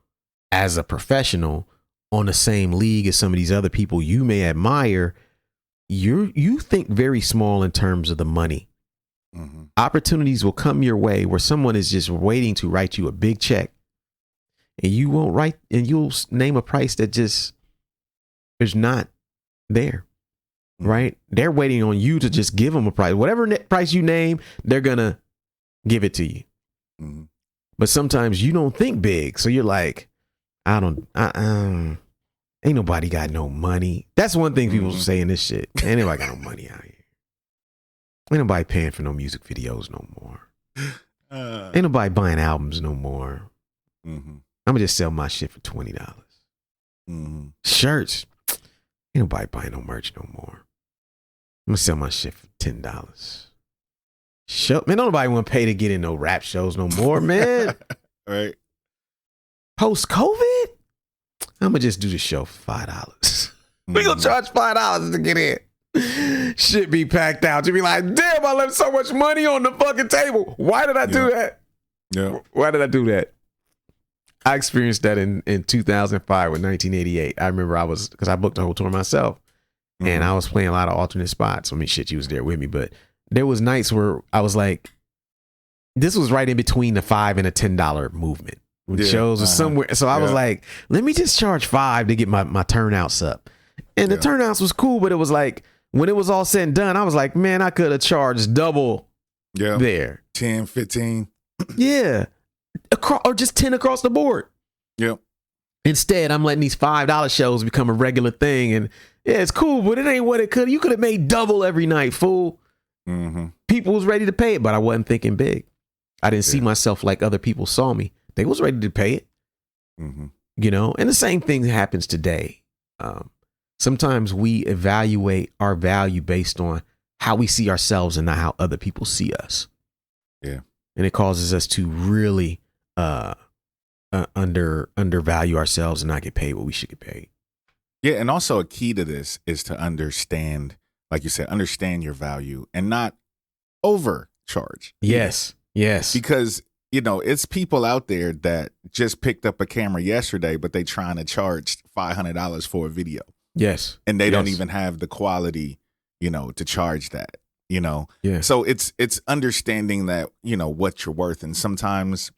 as a professional on the same league as some of these other people you may admire, you think very small in terms of the money. Mm-hmm. Opportunities will come your way where someone is just waiting to write you a big check, and you won't write, and you'll name a price that just is not there. Right? They're waiting on you to just give them a price. Whatever price you name, they're gonna give it to you. Mm-hmm. But sometimes you don't think big, so you're like, ain't nobody got no money. That's one thing people say in this shit. Ain't nobody got no money out here. Ain't nobody paying for no music videos no more. Ain't nobody buying albums no more. Mm-hmm. I'm gonna just sell my shit for $20. Mm-hmm. Shirts, ain't nobody buying no merch no more. I'm gonna sell my shit for $10. Man, nobody want to pay to get in no rap shows no more, man. Right. Post COVID, I'm gonna just do the show for $5. We gonna charge $5 to get in. Shit be packed out. You be like, damn, I left so much money on the fucking table. Why did I do that? Yeah. Why did I do that? I experienced that in 2005 with 1988. I remember because I booked the whole tour myself, and I was playing a lot of alternate spots. I mean, shit, you was there with me, but there was nights where I was like, this was right in between the $5 and a $10 movement. When shows was somewhere. So I was like, let me just charge $5 to get my turnouts up. And the turnouts was cool, but it was like, when it was all said and done, I was like, man, I could have charged double there. 10, 15. Yeah. Or just 10 across the board. Yep. Instead, I'm letting these $5 shows become a regular thing. And yeah, it's cool, but it ain't what it could. You could have made double every night, fool. Mm-hmm. People was ready to pay it, but I wasn't thinking big. I didn't see myself like other people saw me. They was ready to pay it. Mm-hmm. You know, and the same thing happens today. Sometimes we evaluate our value based on how we see ourselves and not how other people see us. Yeah. And it causes us to really undervalue ourselves and not get paid what we should get paid. Yeah. And also a key to this is to understand, like you said, understand your value and not overcharge. Yes. Yes. Because, you know, it's people out there that just picked up a camera yesterday, but they trying to charge $500 for a video. Yes. And they don't even have the quality, you know, to charge that, you know? Yeah. So it's understanding that, you know, what you're worth. And sometimes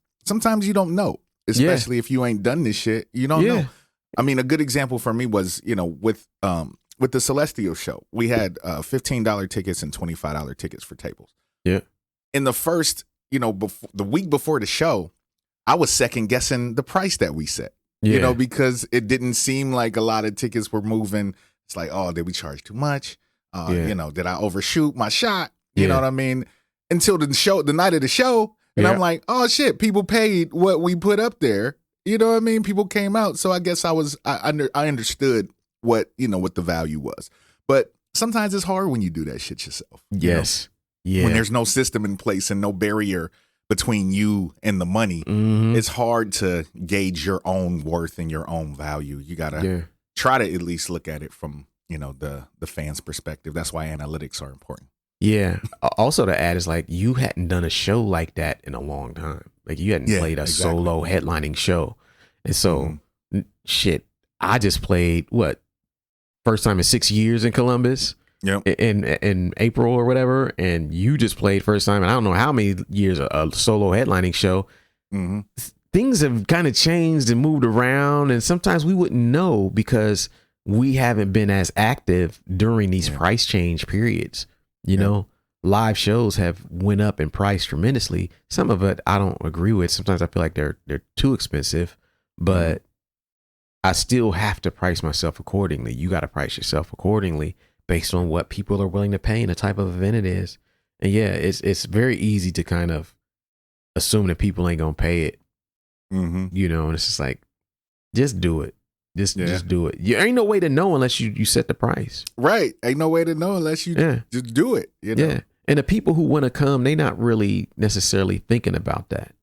you don't know, especially if you ain't done this shit, you don't know. I mean, a good example for me was, you know, with the Celestial show, we had $15 tickets and $25 tickets for tables. Yeah. In the first, you know, the week before the show, I was second guessing the price that we set. You know, because it didn't seem like a lot of tickets were moving. It's like, oh, did we charge too much? You know, did I overshoot my shot? You know what I mean? Until the night of the show, and I'm like, oh shit, people paid what we put up there. You know what I mean? People came out, so I guess I understood what the value was. But sometimes it's hard when you do that shit yourself. Yes. Yeah. When there's no system in place and no barrier between you and the money, it's hard to gauge your own worth and your own value. You gotta try to at least look at it from, you know, the fans' perspective. That's why analytics are important. Yeah. Also to add is like, you hadn't done a show like that in a long time. Like you hadn't played a solo headlining show. And so shit, I just played first time in 6 years in Columbus. Yep. In April or whatever, and you just played first time, and I don't know how many years a solo headlining show. Mm-hmm. Things have kind of changed and moved around, and sometimes we wouldn't know because we haven't been as active during these price change periods. You know, live shows have went up in price tremendously. Some of it I don't agree with. Sometimes I feel like they're too expensive, but I still have to price myself accordingly. You got to price yourself accordingly based on what people are willing to pay and the type of event it is. And yeah, it's very easy to kind of assume that people ain't gonna pay it. You know, and it's just like, just do it. Just do it. You ain't no way to know unless you set the price. Right. Ain't no way to know unless you just do it. You know? Yeah. And the people who want to come, they not really necessarily thinking about that.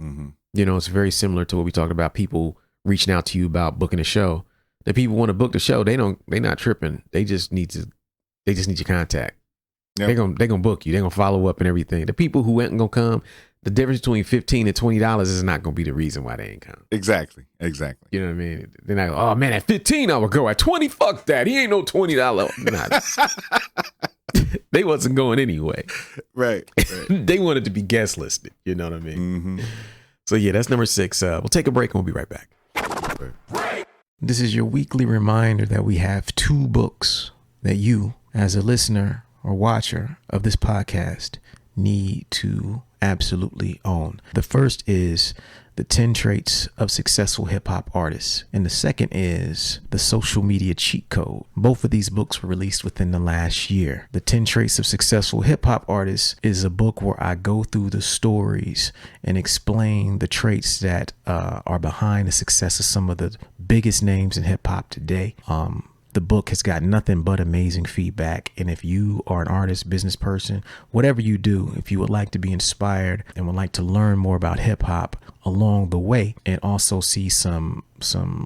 Mm-hmm. You know, it's very similar to what we talked about. People reaching out to you about booking a show. The people want to book the show. They not tripping. They just need your contact. Yep. They're gonna book you. They're gonna follow up and everything. The people who ain't gonna come, the difference between $15 and $20 is not gonna be the reason why they ain't come. Exactly. You know what I mean? They're not, oh man, at 15 I would go. At 20, fuck that. He ain't no $20. Nah. They wasn't going anyway. Right. They wanted to be guest listed. You know what I mean? Mm-hmm. So yeah, that's number 6. We'll take a break and we'll be right back. This is your weekly reminder that we have 2 books that you, as a listener or watcher of this podcast, need to absolutely own. The first is The 10 Traits of Successful Hip Hop Artists, and the second is The Social Media Cheat Code. Both of these books were released within the last year. The 10 Traits of Successful Hip Hop Artists is a book where I go through the stories and explain the traits that are behind the success of some of the biggest names in hip hop today. The book has got nothing but amazing feedback. And if you are an artist, business person, whatever you do, if you would like to be inspired and would like to learn more about hip hop along the way and also see some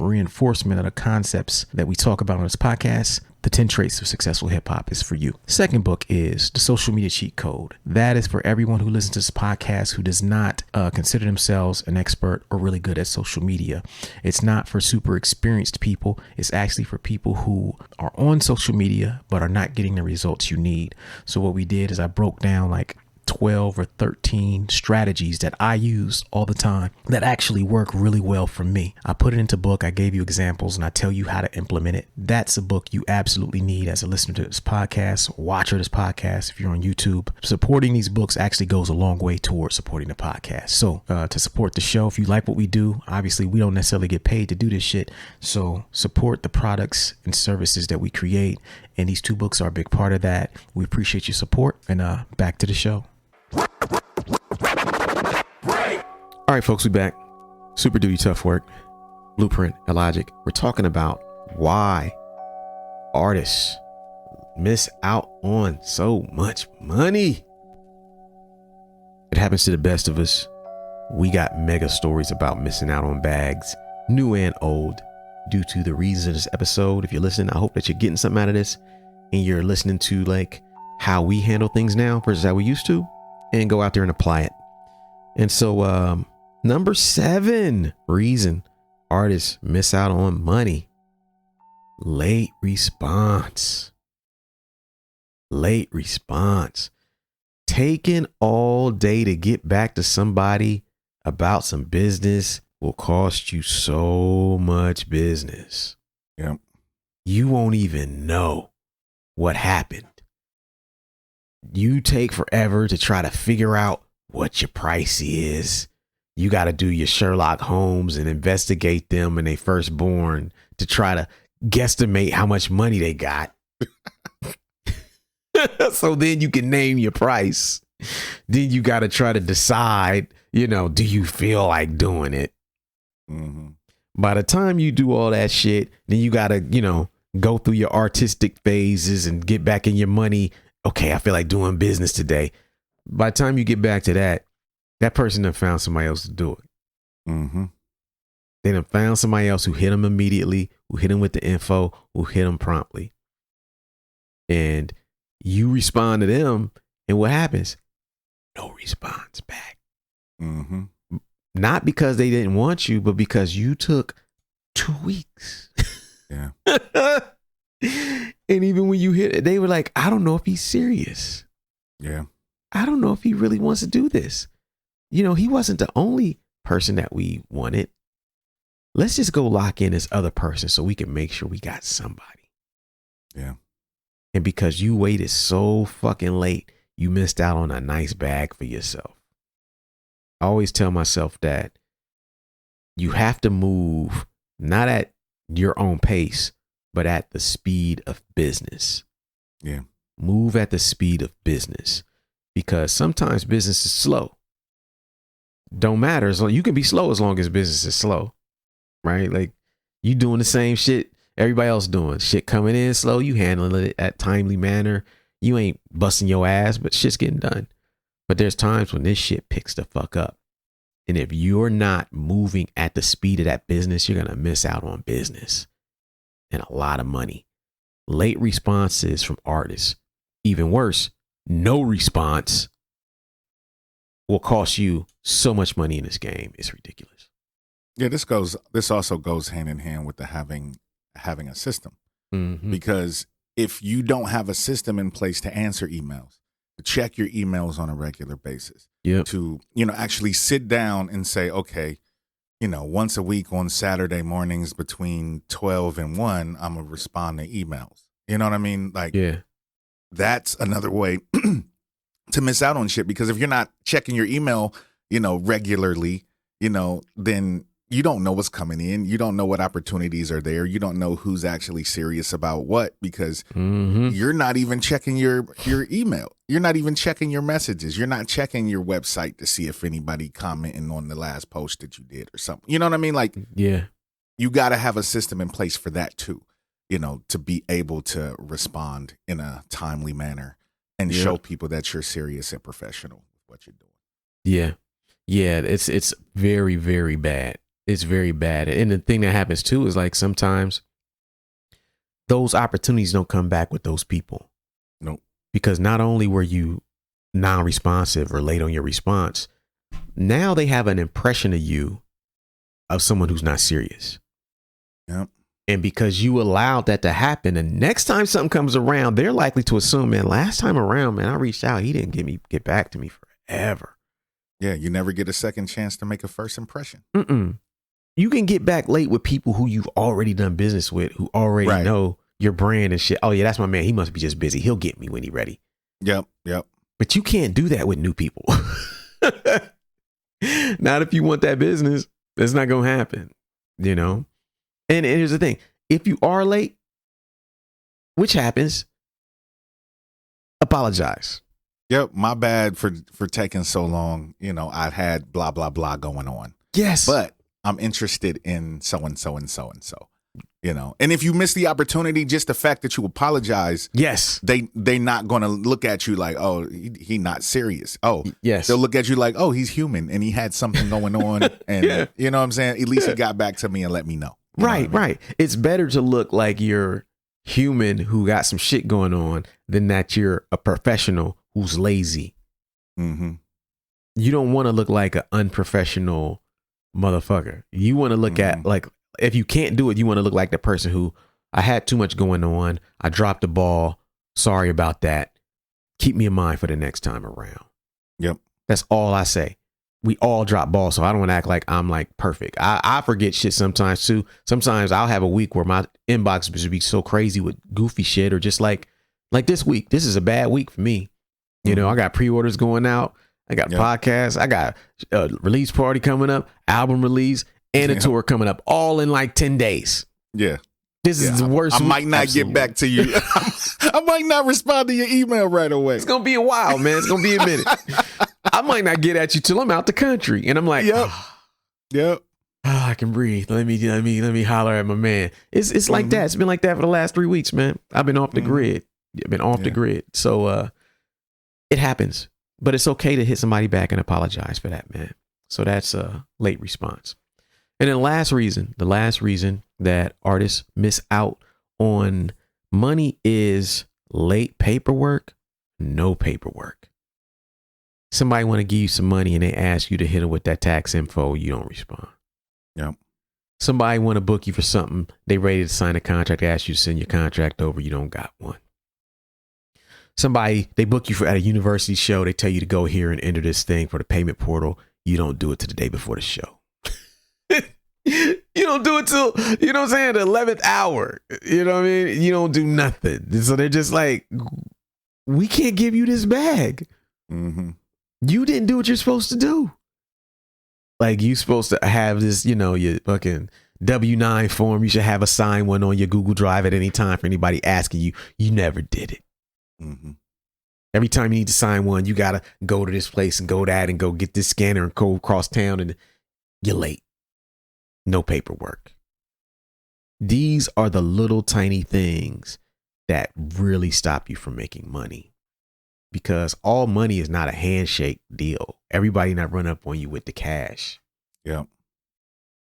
reinforcement of the concepts that we talk about on this podcast, The 10 Traits of Successful Hip Hop is for you. Second book is The Social Media Cheat Code. That is for everyone who listens to this podcast who does not consider themselves an expert or really good at social media. It's not for super experienced people. It's actually for people who are on social media but are not getting the results you need. So what we did is I broke down like 12 or 13 strategies that I use all the time that actually work really well for me. I put it into book. I gave you examples and I tell you how to implement it. That's a book you absolutely need as a listener to this podcast, watcher of this podcast. If you're on YouTube, supporting these books actually goes a long way towards supporting the podcast. So to support the show, if you like what we do, obviously we don't necessarily get paid to do this shit. So support the products and services that we create. And these 2 books are a big part of that. We appreciate your support, and back to the show. All right, folks, we back. Super Duty Tough Work, Blueprint, Illogic. We're talking about why artists miss out on so much money. It happens to the best of us. We got mega stories about missing out on bags, new and old, due to the reasons of this episode. If you're listening, I hope that you're getting something out of this and you're listening to like how we handle things now versus how we used to, and go out there and apply it. And so number 7 reason artists miss out on money: late response. Taking all day to get back to somebody about some business will cost you so much business. Yep. You won't even know what happened. You take forever to try to figure out what your price is. You got to do your Sherlock Holmes and investigate them and they firstborn to try to guesstimate how much money they got. So then you can name your price. Then you got to try to decide, do you feel like doing it? Mm-hmm. By the time you do all that shit, then you got to, go through your artistic phases and get back in your money. Okay, I feel like doing business today. By the time you get back to that person done found somebody else to do it. Mm-hmm. They done found somebody else who hit them immediately, who hit them with the info, who hit them promptly. And you respond to them, and what happens? No response back. Mm-hmm. Not because they didn't want you, but because you took 2 weeks. Yeah. And even when you hit it, they were like, I don't know if he's serious. Yeah. I don't know if he really wants to do this. He wasn't the only person that we wanted. Let's just go lock in this other person so we can make sure we got somebody. Yeah. And because you waited so fucking late, you missed out on a nice bag for yourself. I always tell myself that you have to move not at your own pace, but at the speed of business. Yeah. Move at the speed of business, because sometimes business is slow. Don't matter. You can be slow as long as business is slow, right? Like You doing the same shit everybody else doing. Shit coming in slow. You handling it at timely manner. You ain't busting your ass, but shit's getting done. But there's times when this shit picks the fuck up. And if you're not moving at the speed of that business, you're going to miss out on business and a lot of money. Late responses from artists. Even worse, no response will cost you so much money in this game. It's ridiculous. Yeah, this also goes hand in hand with the having a system. Mm-hmm. Because if you don't have a system in place to answer emails, to check your emails on a regular basis, to, actually sit down and say, okay, once a week on Saturday mornings between 12 and 1, I'm going to respond to emails. You know what I mean? Like, that's another way to miss out on shit, because if you're not checking your email, regularly, then you don't know what's coming in. You don't know what opportunities are there. You don't know who's actually serious about what, because you're not even checking your email. You're not even checking your messages. You're not checking your website to see if anybody commenting on the last post that you did or something. You know what I mean? Like, you got to have a system in place for that too, to be able to respond in a timely manner and show people that you're serious and professional with what you're doing. Yeah. It's very, very bad. It's very bad. And the thing that happens too is, like, sometimes those opportunities don't come back with those people. Nope. Because not only were you non-responsive or late on your response, now they have an impression of you of someone who's not serious. Yep. And because you allowed that to happen, and next time something comes around, they're likely to assume, man, last time around, man, I reached out. He didn't get back to me forever. Yeah, you never get a second chance to make a first impression. You can get back late with people who you've already done business with, who already know your brand and shit. Oh yeah, that's my man. He must be just busy. He'll get me when he's ready. Yep. But you can't do that with new people. Not if you want that business. It's not going to happen, And here's the thing. If you are late, which happens, apologize. Yep. My bad for taking so long. I've had blah, blah, blah going on. Yes. But I'm interested in so-and-so and so-and-so, And if you miss the opportunity, just the fact that you apologize, they not going to look at you like, oh, he not serious. Oh, yes. They'll look at you like, oh, he's human and he had something going on. And you know what I'm saying? At least he got back to me and let me know. Right. It's better to look like you're human who got some shit going on than that you're a professional who's lazy. Mm-hmm. You don't want to look like an unprofessional motherfucker. You want to look at, like, if you can't do it, you want to look like the person who, I had too much going on. I dropped the ball. Sorry about that. Keep me in mind for the next time around. Yep. That's all I say. We all drop balls, so I don't want to act like I'm like perfect. I forget shit sometimes too. Sometimes I'll have a week where my inbox will be so crazy with goofy shit, or just like this week. This is a bad week for me. I got pre-orders going out. I got podcasts. I got a release party coming up, album release, and a tour coming up, all in like 10 days. Yeah. This is the worst. I might not get back to you. I might not respond to your email right away. It's going to be a while, man. It's going to be a minute. I might not get at you till I'm out the country. And I'm like, I can breathe. Let me holler at my man. It's like that. It's been like that for the last 3 weeks, man. I've been off the grid. I've been off the grid. So it happens. But it's okay to hit somebody back and apologize for that, man. So that's a late response. And then the last reason that artists miss out on money is late paperwork, no paperwork. Somebody want to give you some money and they ask you to hit them with that tax info, you don't respond. Yep. Somebody want to book you for something, they ready to sign a contract, ask you to send your contract over, you don't got one. Somebody, they book you for at a university show, they tell you to go here and enter this thing for the payment portal, you don't do it to the day before the show. You don't do it till, you know what I'm saying, the 11th hour. You know what I mean? You don't do nothing. So they're just like, we can't give you this bag. Mm-hmm. You didn't do what you're supposed to do. Like, you supposed to have this, your fucking W-9 form. You should have a signed one on your Google Drive at any time for anybody asking you. You never did it. Mm-hmm. Every time you need to sign one, you got to go to this place and go that and go get this scanner and go across town, and you're late. No paperwork. These are the little tiny things that really stop you from making money, because all money is not a handshake deal. Everybody not run up on you with the cash. Yeah.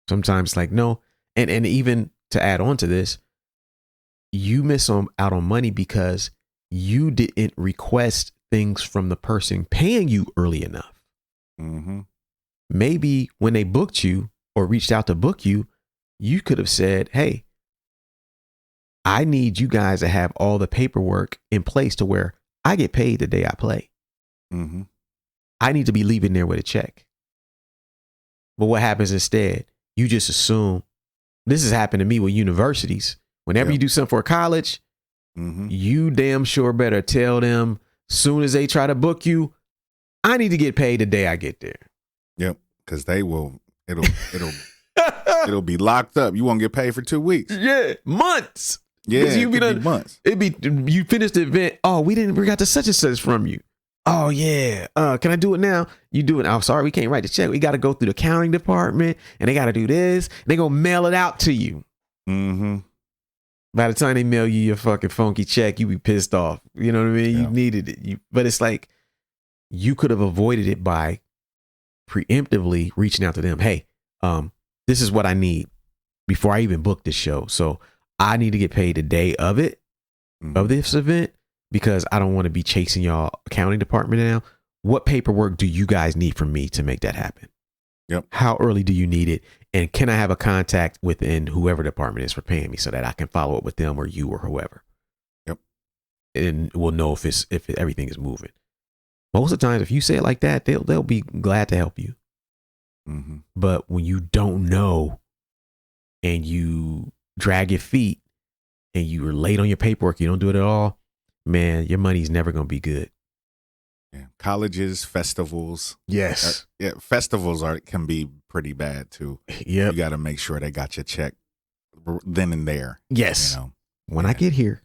Sometimes like, no. And even to add on to this, you miss out on money because you didn't request things from the person paying you early enough. Mm-hmm. Maybe when they booked you or reached out to book you, you could have said, hey, I need you guys to have all the paperwork in place to where I get paid the day I play. Mm-hmm. I need to be leaving there with a check. But what happens instead? You just assume. This has happened to me with universities. Whenever you do something for a college, you damn sure better tell them soon as they try to book you, I need to get paid the day I get there. Yep. Because they will, it'll be locked up. You won't get paid for 2 weeks. Yeah. Months. Yeah. It could be months. It'd be, you finished the event. Oh, we got the such and such from you. Oh yeah. Can I do it now? You do it. I'm sorry, we can't write the check. We got to go through the accounting department and they got to do this. They gonna mail it out to you. Mm-hmm. By the time they mail you your fucking funky check, you be pissed off. You know what I mean? You needed it. But it's like you could have avoided it by preemptively reaching out to them. Hey, this is what I need before I even book this show. So I need to get paid the day of it, of this event, because I don't want to be chasing y'all accounting department now. What paperwork do you guys need from me to make that happen? Yep. How early do you need it? And can I have a contact within whoever department is for paying me so that I can follow up with them or you or whoever? Yep. And we'll know if everything is moving. Most of the time, if you say it like that, they'll be glad to help you. Mm-hmm. But when you don't know and you drag your feet and you are late on your paperwork, you don't do it at all, man, your money's never going to be good. Yeah. Colleges, festivals. Yes. Festivals can be pretty bad too. Yeah. You got to make sure they got your check then and there. Yes. You know? When I get here.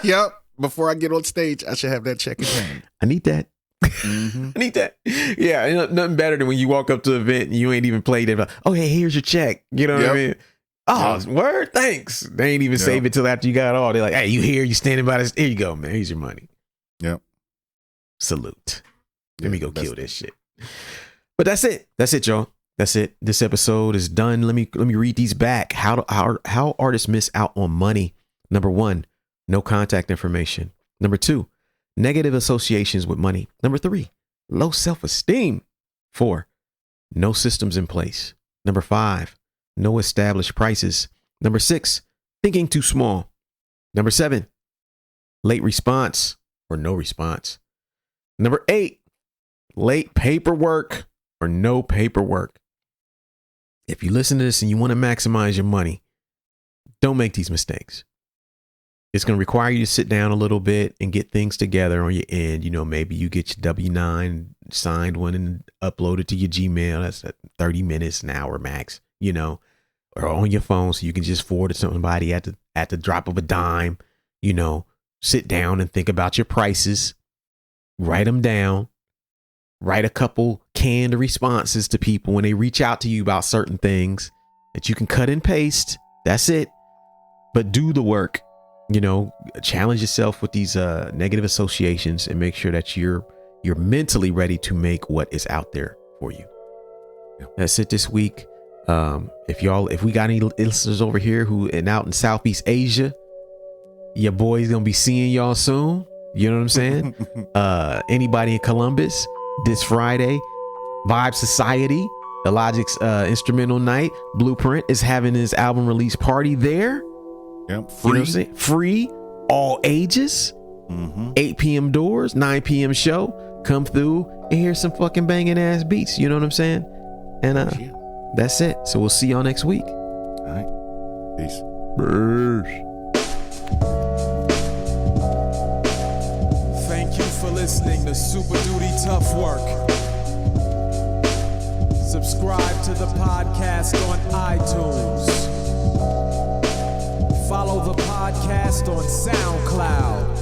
Yep. Before I get on stage, I should have that check in hand. I need that. Mm-hmm. I need that. Yeah. Nothing better than when you walk up to an event and you ain't even played it. Oh, hey, here's your check. You know what I mean? Oh, word. Thanks. They ain't even save it till after you got it all. They're like, hey, you here? You standing by this? Here you go, man. Here's your money. Yep. Salute. Let me go kill this shit. But that's it. That's it, y'all. That's it. This episode is done. Let me read these back. How artists miss out on money. Number 1, no contact information. Number 2, negative associations with money. Number 3, low self-esteem. 4, no systems in place. Number 5, no established prices. Number 6, thinking too small. Number 7, late response or no response. Number 8, late paperwork or no paperwork. If you listen to this and you want to maximize your money, don't make these mistakes. It's going to require you to sit down a little bit and get things together on your end. You know, maybe you get your W-9, signed one and upload it to your Gmail. That's 30 minutes, an hour max, you know, or on your phone so you can just forward it to somebody at the drop of a dime. You know, sit down and think about your prices, write them down, write a couple canned responses to people when they reach out to you about certain things that you can cut and paste. That's it. But do the work. You know, challenge yourself with these negative associations and make sure that you're mentally ready to make what is out there for you. Yeah. That's it this week. If we got any listeners over here and out in Southeast Asia, your boy's gonna be seeing y'all soon. You know what I'm saying? Anybody in Columbus this Friday, Vibe Society, Illogic's instrumental night, Blueprint is having his album release party there. Yep, free. You know what I'm saying? Free, all ages. 8 p.m. doors, 9 p.m. show. Come through and hear some fucking banging ass beats. You know what I'm saying? And that's it. So we'll see y'all next week. All right. Peace. Thank you for listening to Super Duty Tough Work. Subscribe to the podcast on iTunes. Follow the podcast on SoundCloud.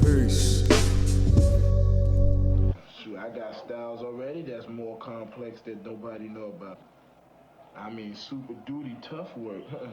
Peace. Shoot, I got styles already that's more complex that nobody know about. I mean, super duty tough work, huh?